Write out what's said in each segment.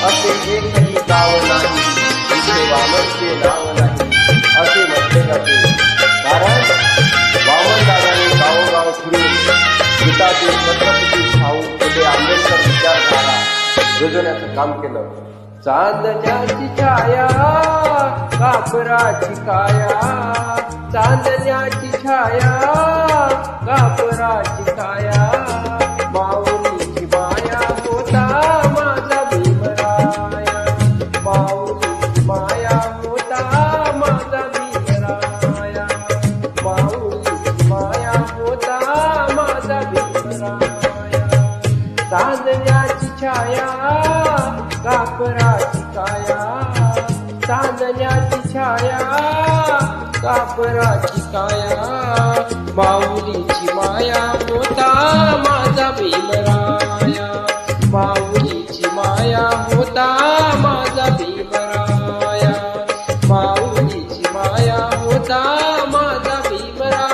असे एकही गाव नाही जिथे वामनचे नाव नाही असे म्हटले जाते. कारण वामनदादांनी गावोगाव फिरून गीतातील छत्रपती शाहू फुले आंबेडकर विचारधारा योजण्याचं काम केलं. चांदण्याची छाया कापराची काया, चांदण्याची छाया कापराची काया, माऊलीची माया होता माझा भीमराया, माऊलीची माया होता माझा भीमराया, माऊलीची माया होता माझा भीमराया. चांदण्याची छाया कापराची काया, चांदण्याची छाया कापराची काया, माऊलीची माया होता माझा भीमराया, माऊलीची माया होता माझा भीमराया, माऊलीची माया होता माझा भीमराया.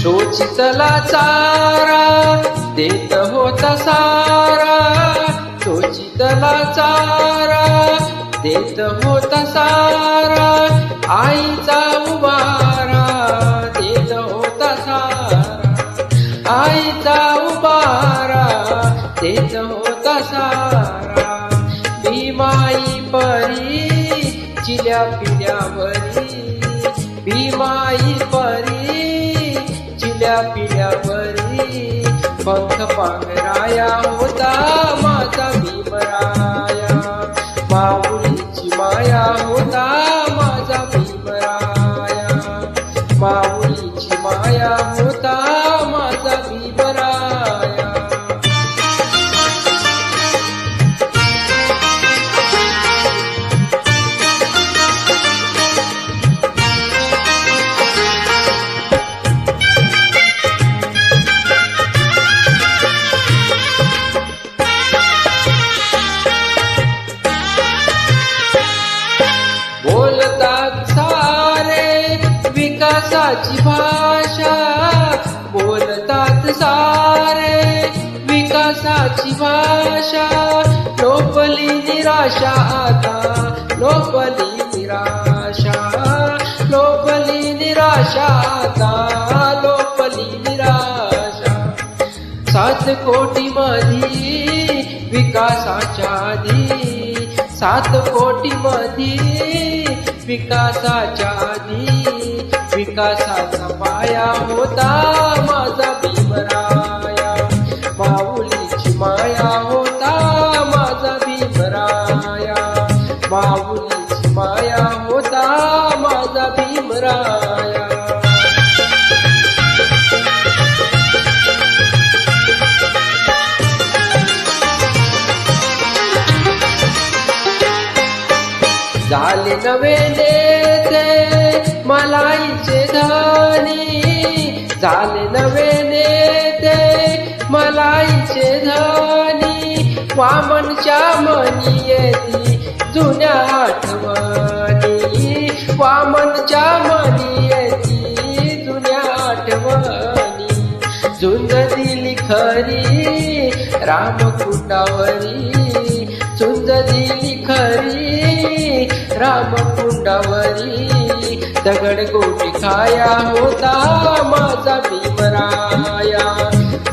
चोचितला चारा देत होता सारा, चोचितला चारा देत होता सारा, आईचा उबारा देत होता सारा, आईचा उबारा देत होता सारा. भीमाई परी चिल्या पिल्यावरी, भीमाई परी चिल्या पिल्यावरी, पंख पांघराया होता माझा भीमराया, माऊलीची माया होता माझा भीमराया, माऊलीची माया होता माझा भीमराया. बोलतात सारे विकासाची भाषा, बोलतात सारे विकासाची भाषा, लोपली निराशा आता, लोपली निराशा, लोपली निराशा आता, लोपली निराशा. 7 कोटी मधी विकासाच्या आधी, 7 कोटी मधी विकासाच्या आधी, विकासाचा पाया होता माझा भीमराया, माऊलीची माया होता माझा भीमराया, माऊलीची माया होता माझा भीमराया. झाले नवे नेते मलाईचे धनी, झाले नवे नेते मलाईचे धनी, वामनच्या मनी येती जुन्या आठवणी, वामनच्या मनी येती जुन्या आठवणी. झुंज दिली खरी रामकुंडावरी, झुंज दिली खरी रामकुंडावरी, दगड गोटी खाया होता माझा भीमराया,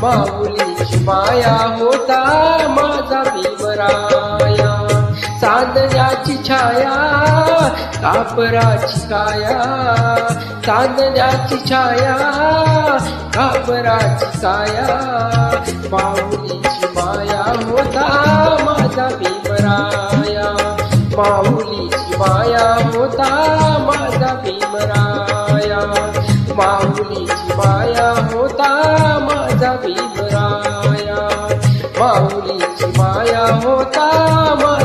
माऊलीची माया होता माझा भीमराया. चांदण्याची छाया कापराची काया, चांदण्याची छाया कापराची काया, माऊलीची माया होता माझा भीमराया, माऊलीची माया होता माझा भीमराया, माऊलीची माया होता माझा भीमराया, माऊलीची माया होता माझा